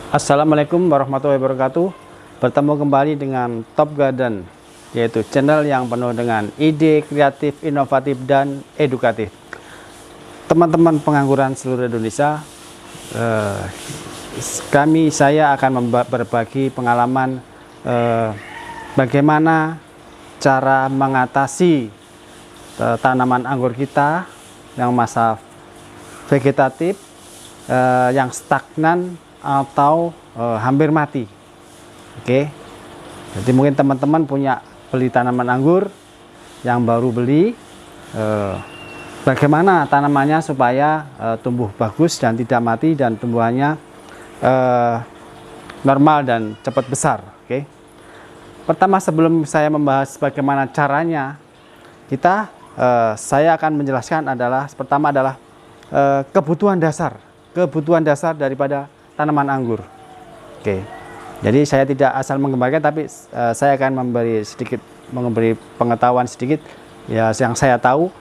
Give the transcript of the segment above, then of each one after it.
Assalamualaikum warahmatullahi wabarakatuh. Bertemu kembali dengan Top Garden, yaitu channel yang penuh dengan ide kreatif, inovatif, dan edukatif. Teman-teman pengangguran seluruh Indonesia, saya akan berbagi pengalaman bagaimana cara mengatasi tanaman anggur kita yang masa vegetatif, yang stagnan atau hampir mati. Oke, jadi mungkin teman-teman punya beli tanaman anggur yang baru beli, bagaimana tanamannya supaya tumbuh bagus dan tidak mati dan tumbuhannya normal dan cepat besar. Oke, pertama sebelum saya membahas bagaimana caranya, saya akan menjelaskan pertama adalah kebutuhan dasar daripada tanaman anggur. Oke, jadi saya tidak asal menggambarkan, tapi saya akan memberi pengetahuan sedikit. Ya, yang saya tahu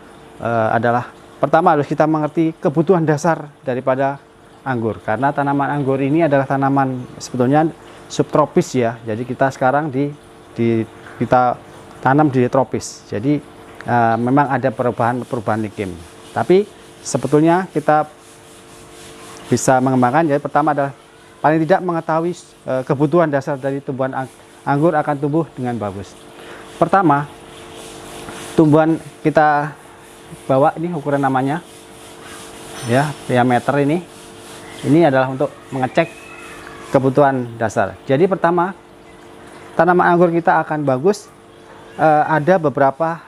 adalah pertama harus kita mengerti kebutuhan dasar daripada anggur, karena tanaman anggur ini adalah tanaman sebetulnya subtropis ya. Jadi kita sekarang kita tanam di tropis. Jadi memang ada perubahan iklim, tapi sebetulnya kita bisa mengembangkan. Jadi pertama adalah paling tidak mengetahui kebutuhan dasar dari tumbuhan anggur akan tumbuh dengan bagus. Pertama, tumbuhan kita bawa ini ukuran namanya ya, diameter ini adalah untuk mengecek kebutuhan dasar. Jadi pertama, tanaman anggur kita akan bagus, ada beberapa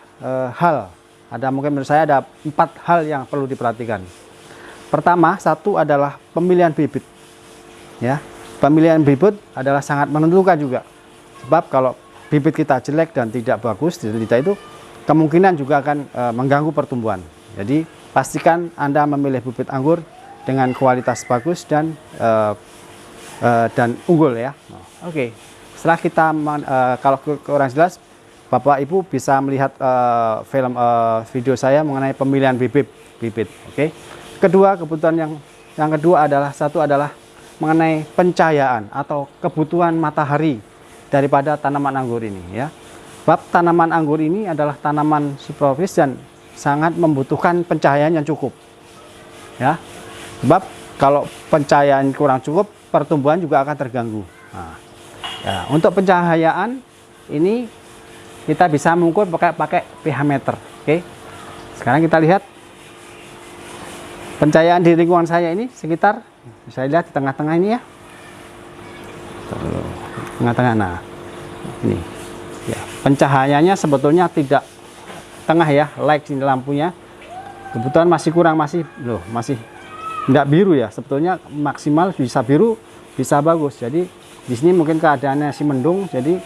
hal. Mungkin menurut saya ada 4 hal yang perlu diperhatikan. Pertama, satu adalah pemilihan bibit. Ya, pemilihan bibit adalah sangat menentukan juga. Sebab kalau bibit kita jelek dan tidak bagus, itu kemungkinan juga akan mengganggu pertumbuhan. Jadi pastikan Anda memilih bibit anggur dengan kualitas bagus dan unggul ya. Oke. Setelah kita kalau kurang jelas, Bapak Ibu bisa melihat video saya mengenai pemilihan bibit. Oke. Kedua, kebutuhan yang kedua adalah mengenai pencahayaan atau kebutuhan matahari daripada tanaman anggur ini ya. Sebab tanaman anggur ini adalah tanaman subtropis dan sangat membutuhkan pencahayaan yang cukup. Ya. Sebab kalau pencahayaan kurang cukup, pertumbuhan juga akan terganggu. Nah, ya, untuk pencahayaan ini kita bisa mengukur pakai pH meter. Oke. Sekarang kita lihat pencahayaan di lingkungan saya ini sekitar, saya lihat di tengah-tengah ini ya, tengah-tengah. Nah, ini ya, pencahayaannya sebetulnya tidak tengah ya, light ini lampunya. Kebetulan masih kurang, masih tidak biru ya. Sebetulnya maksimal bisa biru, bisa bagus. Jadi di sini mungkin keadaannya si mendung, jadi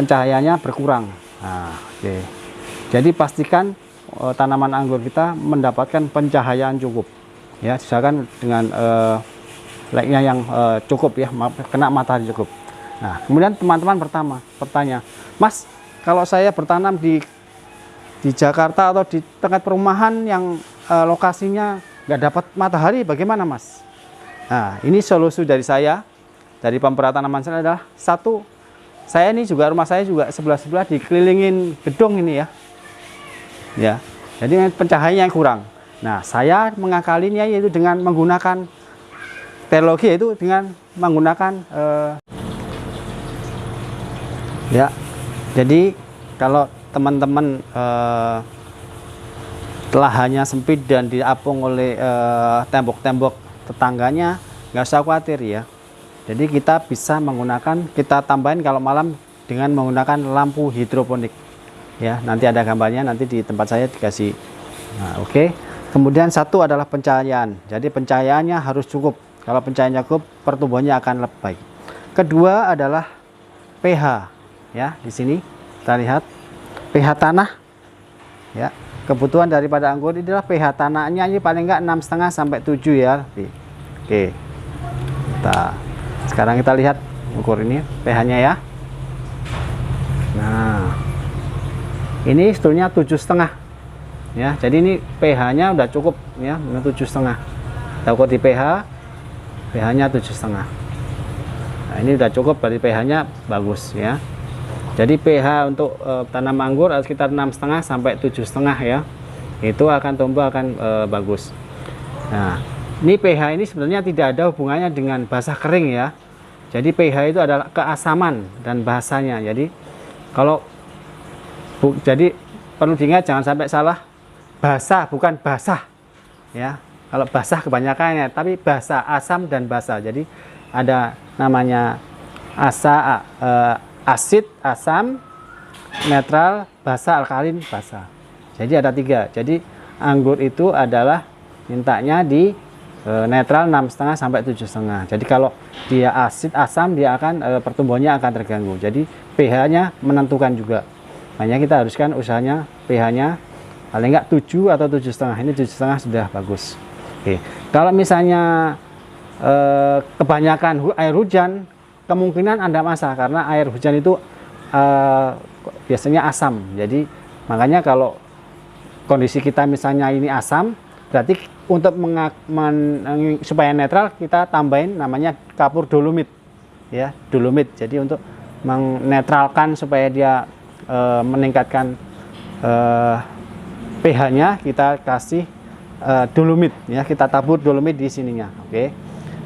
pencahayaannya berkurang. Nah, oke. Jadi pastikan tanaman anggur kita mendapatkan pencahayaan cukup. Ya, silakan dengan light-nya yang cukup ya, kena matahari cukup. Nah, kemudian teman-teman bertanya, Mas, kalau saya bertanam di Jakarta atau di tengah perumahan yang lokasinya nggak dapat matahari, bagaimana Mas? Nah, ini solusi dari saya, dari pemerhatian tanaman saya adalah satu, saya ini juga rumah saya juga sebelah-sebelah dikelilingin gedung ini ya. Ya, jadi pencahayaannya kurang. Nah, saya mengakalinya yaitu dengan menggunakan teknologi, yaitu dengan menggunakan ya. Jadi kalau teman-teman lahannya sempit dan diapung oleh tembok-tembok tetangganya, nggak usah khawatir ya. Jadi kita bisa kita tambahin kalau malam dengan menggunakan lampu hidroponik. Ya, nanti ada gambarnya, nanti di tempat saya dikasih. Nah, oke. Kemudian satu adalah pencahayaan. Jadi pencahayaannya harus cukup. Kalau pencahayaannya cukup, pertumbuhannya akan lebih baik. Kedua adalah pH. Ya, di sini kita lihat pH tanah. Ya, kebutuhan daripada anggur ini adalah pH tanahnya ini paling enggak 6,5 sampai 7 ya. Oke. Sekarang kita lihat ukur ini pH-nya ya. Nah, ini sebetulnya 7,5. Ya, jadi ini pH-nya udah cukup ya, 7,5. Kita ukur di pH-nya 7,5. Nah, ini udah cukup, berarti pH-nya bagus ya. Jadi pH untuk tanam anggur sekitar 6,5 sampai 7,5 ya. Itu akan tumbuh akan bagus. Nah, ini pH ini sebenarnya tidak ada hubungannya dengan basah kering ya. Jadi pH itu adalah keasaman dan bahasanya. Jadi kalau jadi perlu diingat, jangan sampai salah, basah bukan basah ya. Kalau basah kebanyakannya, tapi basah, asam dan basah. Jadi ada namanya asid, asam, netral, basah, alkalin, basah. Jadi ada 3. Jadi anggur itu adalah mintanya di netral 6,5 sampai 7,5. Jadi kalau dia asid, asam, dia akan pertumbuhannya akan terganggu. Jadi pH-nya menentukan juga. Makanya kita haruskan usahanya pH-nya paling enggak 7 atau 7,5. Ini 7,5 sudah bagus. Oke. Kalau misalnya kebanyakan air hujan, kemungkinan Anda masalah karena air hujan itu biasanya asam. Jadi makanya kalau kondisi kita misalnya ini asam, berarti untuk supaya netral kita tambahin namanya kapur dolomit ya, dolomit. Jadi untuk menetralkan supaya dia meningkatkan pH-nya, kita kasih dolomit ya, kita tabur dolomit di sininya. Oke.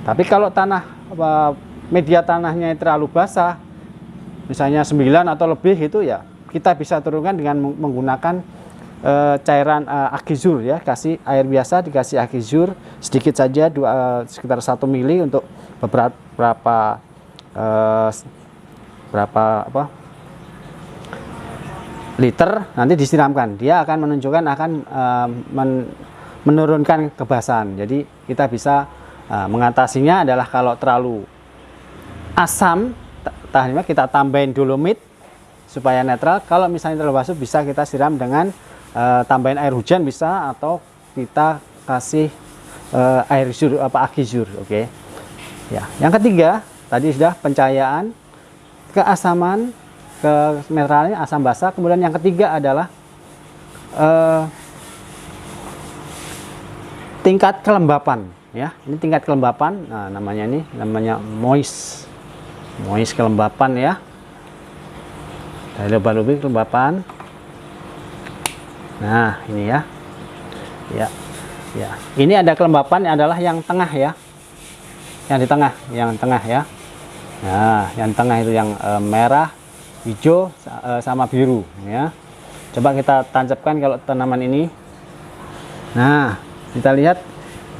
Tapi kalau tanah media tanahnya terlalu basah, misalnya 9 atau lebih itu ya, kita bisa turunkan dengan menggunakan cairan Akizur ya, kasih air biasa, dikasih Akizur sedikit saja, sekitar 1 mili untuk berapa liter, nanti disiramkan. Dia akan menunjukkan akan menurunkan kebasahan. Jadi kita bisa mengatasinya adalah kalau terlalu asam, kita tambahin dolomit supaya netral. Kalau misalnya terlalu basuh, bisa kita siram dengan tambahin air hujan bisa, atau kita kasih air sur Akizur. Oke. Ya, yang ketiga tadi sudah pencahayaan, keasaman, ke netralnya asam basa. Kemudian yang ketiga adalah tingkat kelembapan ya. Ini tingkat kelembapan. Nah, namanya moist kelembapan ya. Dari lubang-lubang kelembapan. Nah, ini ya. Ya. Ini ada kelembapan adalah yang tengah ya. Yang di tengah, ya. Nah, yang tengah itu yang merah, hijau sama biru ya. Coba kita tancapkan kalau tanaman ini. Nah, kita lihat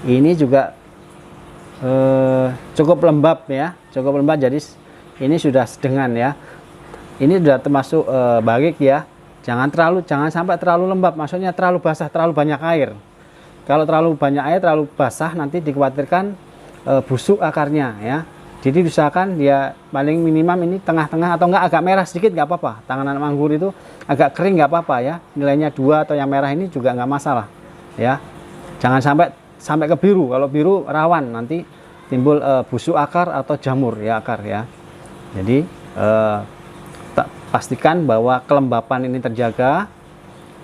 ini juga cukup lembab ya, cukup lembab. Jadi ini sudah sedengan ya. Ini sudah termasuk baik ya. Jangan sampai terlalu lembab, maksudnya terlalu basah, terlalu banyak air. Kalau terlalu banyak air, terlalu basah, nanti dikhawatirkan busuk akarnya ya. Jadi usahakan dia paling minimum ini tengah-tengah, atau enggak agak merah sedikit nggak apa-apa. Tangan anggur itu agak kering nggak apa-apa ya. Nilainya 2 atau yang merah ini juga nggak masalah ya. Jangan sampai ke biru. Kalau biru rawan nanti timbul busuk akar atau jamur ya akar ya. Jadi pastikan bahwa kelembapan ini terjaga,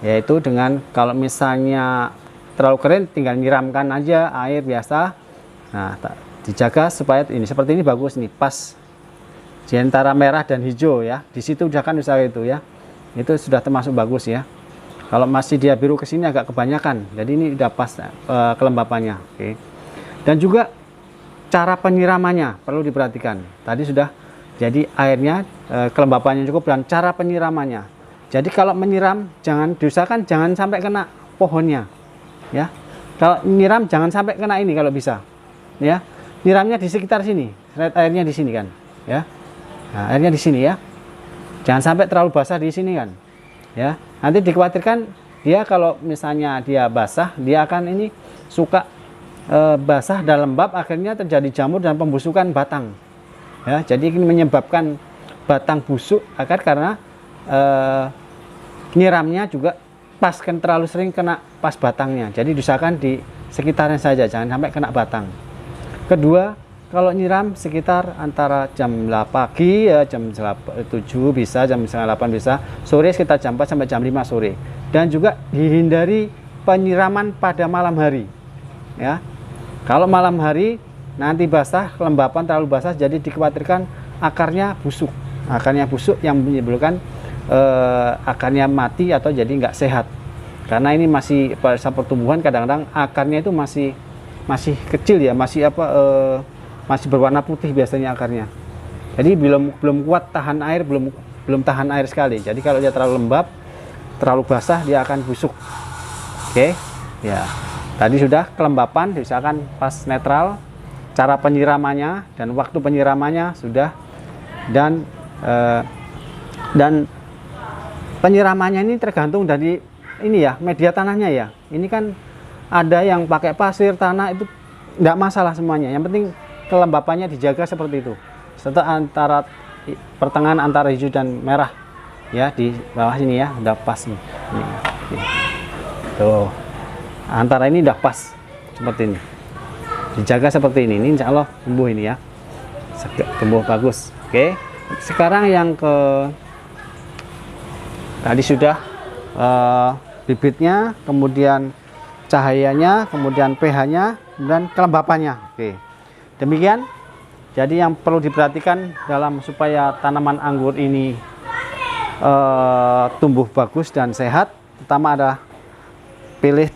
yaitu dengan kalau misalnya terlalu kering tinggal nyiramkan aja air biasa. Nah, dijaga supaya ini seperti ini bagus nih, pas di antara merah dan hijau ya. Di situ udah kan usaha itu ya. Itu sudah termasuk bagus ya. Kalau masih dia biru ke sini agak kebanyakan. Jadi ini udah pas kelembapannya. Oke. Dan juga cara penyiramannya perlu diperhatikan. Tadi sudah, jadi airnya kelembapannya cukup, dan cara penyiramannya. Jadi kalau menyiram diusahakan jangan sampai kena pohonnya ya. Kalau nyiram jangan sampai kena ini kalau bisa ya. Nyiramnya di sekitar sini, airnya di sini kan ya. Nah, airnya di sini ya. Jangan sampai terlalu basah di sini kan ya. Nanti dikhawatirkan dia kalau misalnya dia basah, dia akan ini suka basah dan lembab, akhirnya terjadi jamur dan pembusukan batang ya. Jadi ini menyebabkan batang busuk akar karena nyiramnya juga pas, kan terlalu sering kena pas batangnya. Jadi diusahakan di sekitarnya saja, jangan sampai kena batang. Kedua, kalau nyiram sekitar antara jam 8 pagi ya, jam 7 bisa, jam 8 bisa, sore sekitar jam 4 sampai jam 5 sore. Dan juga dihindari penyiraman pada malam hari ya. Kalau malam hari nanti basah, kelembapan terlalu basah, jadi dikhawatirkan akarnya busuk. Akarnya busuk yang menimbulkan akarnya mati atau jadi nggak sehat. Karena ini masih pada pertumbuhan, kadang-kadang akarnya itu masih kecil ya, masih berwarna putih biasanya akarnya. Jadi belum kuat tahan air, belum tahan air sekali. Jadi kalau dia terlalu lembab, terlalu basah, dia akan busuk. Oke, ya. Tadi sudah kelembapan, misalkan pas netral, cara penyiramannya dan waktu penyiramannya sudah, dan penyiramannya ini tergantung dari ini ya, media tanahnya ya. Ini kan ada yang pakai pasir, tanah, itu tidak masalah semuanya. Yang penting kelembapannya dijaga seperti itu. Serta pertengahan antara hijau dan merah ya, di bawah sini ya, udah pas nih. Ini. Tuh. Antara ini udah pas seperti ini. Dijaga seperti ini. Ini insya Allah tumbuh ini ya. Tumbuh bagus. Oke. Sekarang yang ke tadi sudah bibitnya, kemudian cahayanya, kemudian pH-nya, dan kelembapannya. Oke. Demikian. Jadi yang perlu diperhatikan dalam supaya tanaman anggur ini tumbuh bagus dan sehat, pertama adalah pilih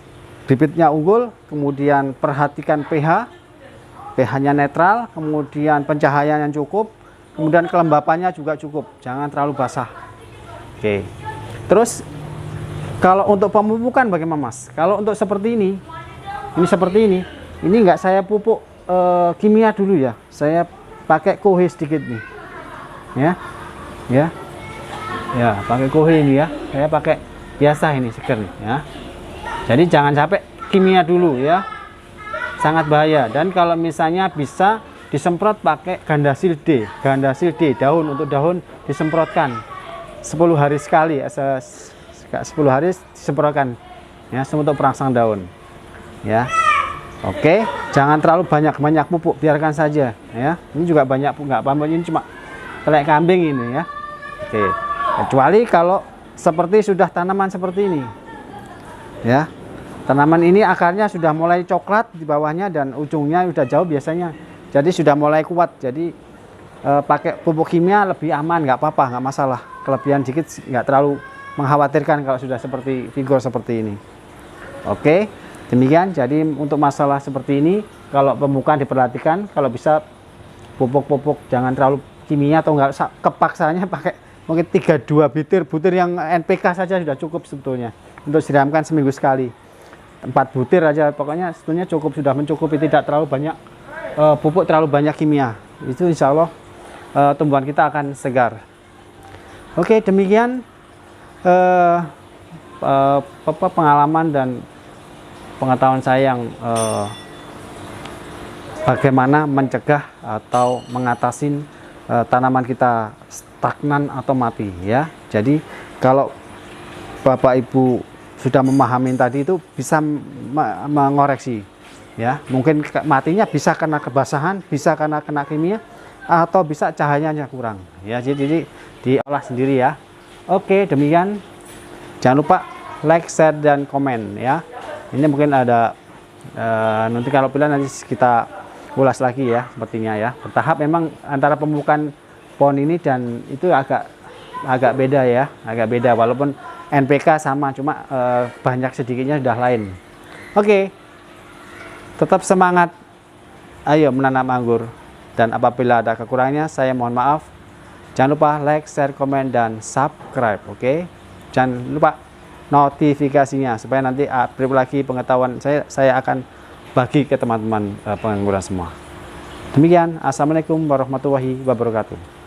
bibitnya unggul, kemudian perhatikan pH-nya netral, kemudian pencahayaan yang cukup, kemudian kelembapannya juga cukup, jangan terlalu basah. Oke. Terus kalau untuk pemupukan bagaimana Mas? Kalau untuk seperti ini seperti ini nggak saya pupuk kimia dulu ya, saya pakai kohe sedikit nih, ya pakai kohe ini ya, saya pakai biasa ini seger nih ya. Jadi jangan sampai kimia dulu ya, sangat bahaya. Dan kalau misalnya bisa disemprot pakai Gandasil D, daun, untuk daun disemprotkan 10 hari sekali, 10 hari disemprotkan ya, untuk perangsang daun ya. Oke, jangan terlalu banyak pupuk, biarkan saja ya. Ini juga banyak nggak apa-apa, ini cuma telek kambing ini ya. Oke, kecuali kalau seperti sudah tanaman seperti ini ya, tanaman ini akarnya sudah mulai coklat di bawahnya dan ujungnya sudah jauh biasanya, jadi sudah mulai kuat. Jadi pakai pupuk kimia lebih aman, nggak apa-apa, nggak masalah. Kelebihan dikit nggak terlalu mengkhawatirkan kalau sudah seperti vigor seperti ini. Oke. Demikian, jadi untuk masalah seperti ini, kalau pemupukan diperhatikan, kalau bisa pupuk jangan terlalu kimia, atau enggak kepaksanya pakai mungkin 3-2 butir yang NPK saja sudah cukup sebetulnya, untuk siramkan seminggu sekali. 4 butir aja pokoknya sebetulnya cukup, sudah mencukupi, tidak terlalu banyak pupuk, terlalu banyak kimia. Itu insya Allah tumbuhan kita akan segar. Oke, demikian pengalaman dan pengetahuan saya yang bagaimana mencegah atau mengatasi tanaman kita stagnan atau mati ya. Jadi kalau Bapak Ibu sudah memahami tadi, itu bisa mengoreksi ya. Mungkin matinya bisa karena kebasahan, bisa karena kena kimia, atau bisa cahayanya kurang ya. Jadi diolah sendiri ya. Oke, demikian. Jangan lupa like, share, dan komen ya. Ini mungkin ada nanti kalau pilihan nanti kita ulas lagi ya, sepertinya ya. Bertahap memang antara pemupukan pohon ini dan itu agak beda ya, agak beda, walaupun NPK sama, cuma banyak sedikitnya sudah lain. Oke. Tetap semangat. Ayo menanam anggur. Dan apabila ada kekurangannya, saya mohon maaf. Jangan lupa like, share, komen, dan subscribe. Oke. Jangan lupa notifikasinya supaya nanti update lagi pengetahuan saya akan bagi ke teman-teman pengangguran semua. Demikian, assalamualaikum warahmatullahi wabarakatuh.